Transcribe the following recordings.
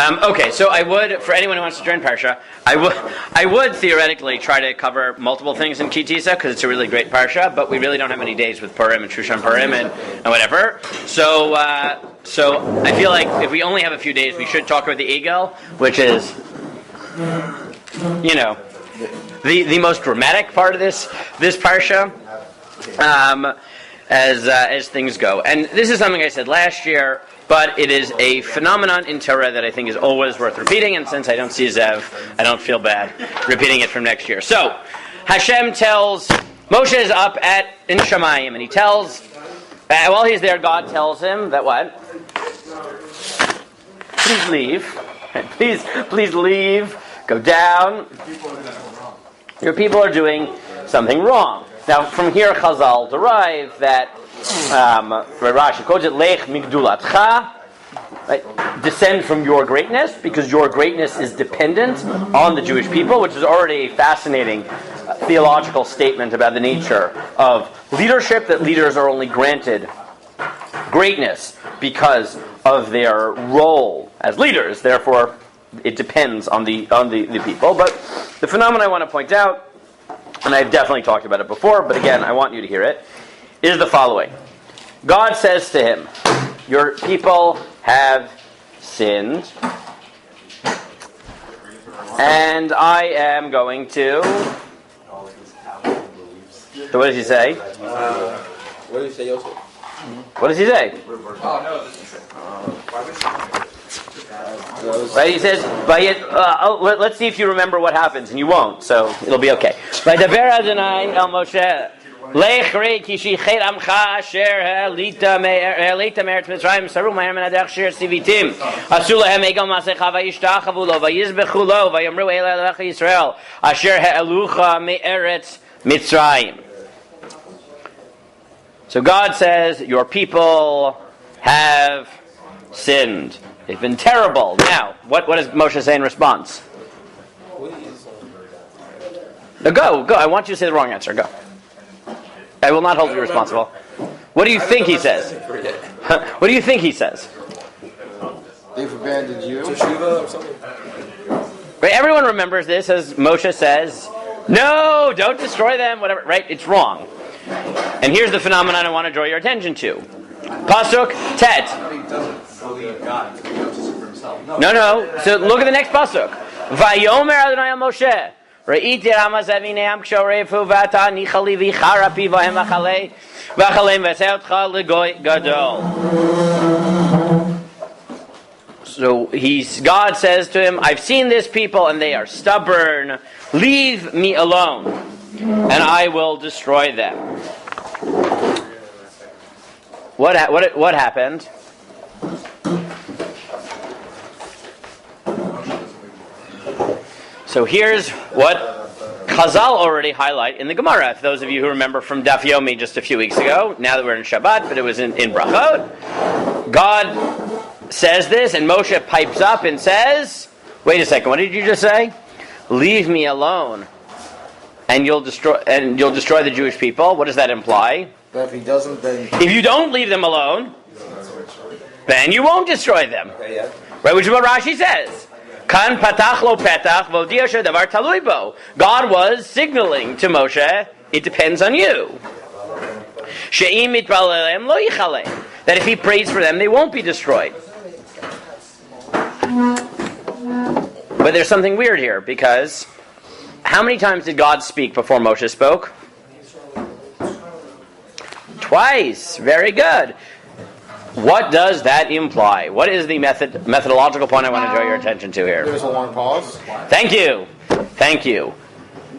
Okay, so I would, for anyone who wants to join Parsha, I would theoretically try to cover multiple things in KiTISSA because it's a really great Parsha, but we really don't have many days with Purim and Shushan Purim and whatever. So I feel like if we only have a few days, we should talk about the Egel, which is, the most dramatic part of this Parsha, as things go. And this is something I said last year, but it is a phenomenon in Torah that I think is always worth repeating, and since I don't see Zev, I don't feel bad repeating it from next year. So, Hashem tells, Moshe is up in Shamayim, and he tells, while he's there, God tells him that what? Please leave. Please leave. Go down. Your people are doing something wrong. Now, from here, Chazal derive that Rashi quotes it, Lech migdulatcha, right? Descend from your greatness, because your greatness is dependent on the Jewish people, which is already a fascinating theological statement about the nature of leadership, that leaders are only granted greatness because of their role as leaders. Therefore, it depends on the people. But the phenomenon I want to point out, and I've definitely talked about it before, but again, I want you to hear it, is the following. God says to him, your people have sinned, and I am going to... So what does he say? What does he say, Yosef? What does he say? Right, he says, let's see if you remember what happens, and you won't, so it'll be okay. Vaydaber Adonai el Moshe, Lech rei kishichet amcha asher ha'elita me'eretz Mitzrayim saru ma'er min hadech shir sivitim asu lahem egel masecha vayishtachavu lo vayizbechu lo vayomru eila elecha Yisrael asher ha'elucha me'eretz Mitzrayim. So God says, your people have sinned. They've been terrible. Now, what does Moshe say in response? No, go. I want you to say the wrong answer. Go. I will not hold you responsible. What do you think he says? What do you think he says? They've abandoned you. Right, everyone remembers this as Moshe says, no, don't destroy them, whatever. Right, it's wrong. And here's the phenomenon I want to draw your attention to. Pasuk Tet. No. So look at the next pasuk. Vayomer Adonai al Moshe. Re'iti Ramaz Avineam Kshorefu Vata Nichali Vicharapi Vahem Vachalei Vachalem Veseotcha Legoy Gadol. So God says to him, I've seen this people and they are stubborn. Leave me alone, and I will destroy them. What happened? So here's what Chazal already highlight in the Gemara. For those of you who remember from Daf Yomi just a few weeks ago, now that we're in Shabbat, but it was in Brachot, God says this, and Moshe pipes up and says, wait a second, what did you just say? Leave me alone, and you'll destroy the Jewish people. What does that imply? But if he doesn't, then... If you don't leave them alone, then you won't destroy them. Okay, yeah. Right, which is what Rashi says. Kan patach lo petach v'odiya shedavar talui bo. God was signaling to Moshe, it depends on you. She'im mitpalelem lo yichalem. That if he prays for them, they won't be destroyed. But there's something weird here, because how many times did God speak before Moshe spoke? Twice. Very good. What does that imply? What is the methodological point I want to draw your attention to here? There's a long pause. Thank you.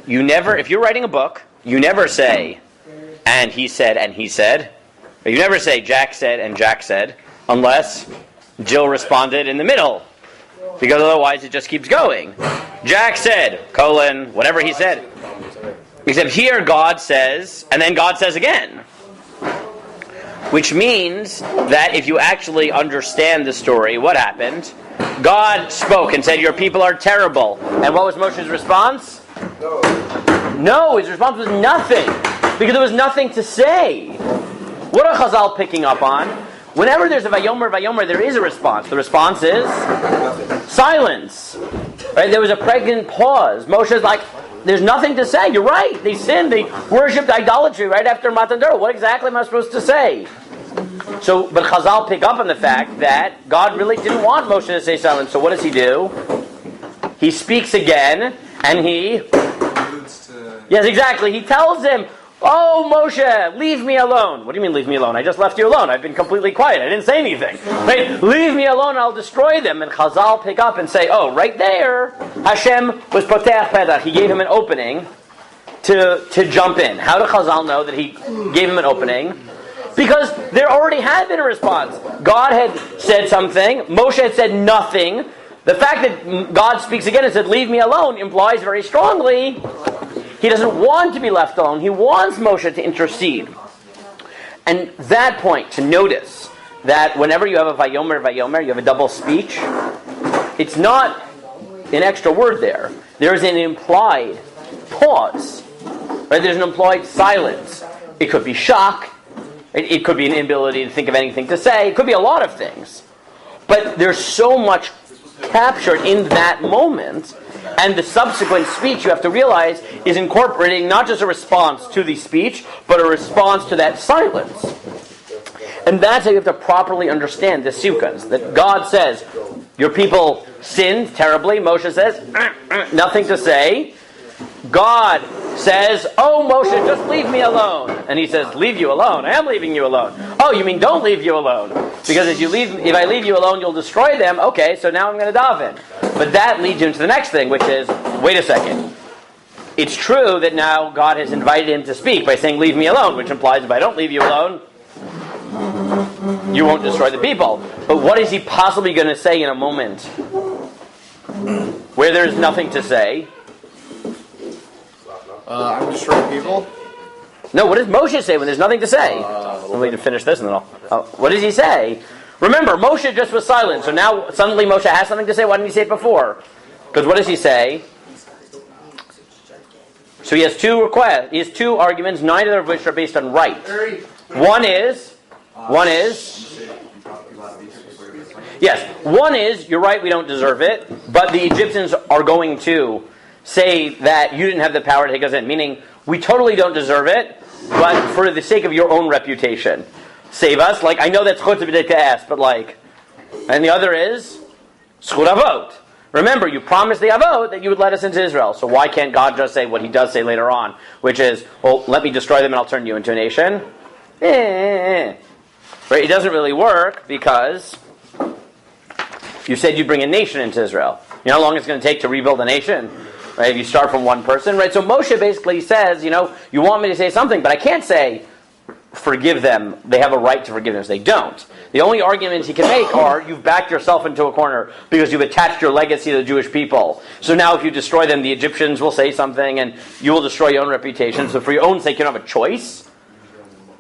You never, if you're writing a book, you never say, and he said, and he said. Or you never say, Jack said, and Jack said, unless Jill responded in the middle. Because otherwise it just keeps going. Jack said, whatever he said. Except here God says, and then God says again. Which means that if you actually understand the story, what happened? God spoke and said, your people are terrible. And what was Moshe's response? No, his response was nothing. Because there was nothing to say. What are Chazal picking up on? Whenever there's a Vayomer, there is a response. The response is silence. Right? There was a pregnant pause. Moshe's like, there's nothing to say. You're right. They sinned. They worshipped idolatry right after Matan Torah. What exactly am I supposed to say? So, but Chazal pick up on the fact that God really didn't want Moshe to say silence. So what does he do? He speaks again, and he... Yes, exactly. He tells him, oh, Moshe, leave me alone. What do you mean, leave me alone? I just left you alone. I've been completely quiet. I didn't say anything. Right? Leave me alone, I'll destroy them. And Chazal pick up and say, oh, right there, Hashem was poteach pedach. He gave him an opening to jump in. How did Chazal know that he gave him an opening? Because there already had been a response. God had said something. Moshe had said nothing. The fact that God speaks again and said, leave me alone, implies very strongly he doesn't want to be left alone. He wants Moshe to intercede. And that point, to notice that whenever you have a vayomer, you have a double speech, it's not an extra word there. There's an implied pause. Right? There's an implied silence. It could be shock. It could be an inability to think of anything to say. It could be a lot of things. But there's so much captured in that moment, and the subsequent speech, you have to realize, is incorporating not just a response to the speech, but a response to that silence. And that's how you have to properly understand the sequence. That God says, your people sinned terribly. Moshe says, nothing to say. God says, oh, Moshe, just leave me alone. And he says, leave you alone? I am leaving you alone. Oh, you mean don't leave you alone? Because if I leave you alone, you'll destroy them. Okay, so now I'm going to daven. But that leads you into the next thing, which is, wait a second. It's true that now God has invited him to speak by saying, leave me alone, which implies if I don't leave you alone, you won't destroy the people. But what is he possibly going to say in a moment where there's nothing to say? I'm destroying people. No, what does Moshe say when there's nothing to say? Let me finish this and then what does he say? Remember, Moshe just was silent, so now suddenly Moshe has something to say. Why didn't he say it before? Because what does he say? So he has two requests. He has two arguments, neither of which are based on right. One is, you're right, we don't deserve it, but the Egyptians are going to say that you didn't have the power to take us in, meaning we totally don't deserve it, but for the sake of your own reputation, save us. Like, I know that's chutz b'dei, but like, and the other is zchut avot. Remember, you promised the avot that you would let us into Israel. So why can't God just say what he does say later on, which is, well, let me destroy them and I'll turn you into a nation? Right? It doesn't really work because you said you'd bring a nation into Israel. You know how long it's going to take to rebuild a nation? Right? If you start from one person, right? So Moshe basically says, you want me to say something, but I can't say, forgive them. They have a right to forgiveness. They don't. The only arguments he can make are, you've backed yourself into a corner because you've attached your legacy to the Jewish people. So now if you destroy them, the Egyptians will say something and you will destroy your own reputation. So for your own sake, you don't have a choice.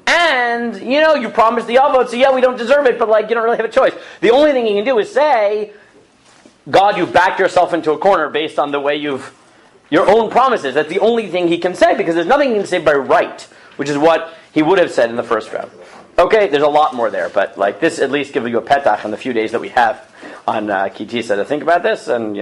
And, you promised the avot, so yeah, we don't deserve it, but you don't really have a choice. The only thing you can do is say, God, you backed yourself into a corner based on the way your own promises. That's the only thing he can say, because there's nothing he can say by right, which is what he would have said in the first round. Okay, there's a lot more there, but this at least gives you a petach on the few days that we have on KiTISSA to think about this, and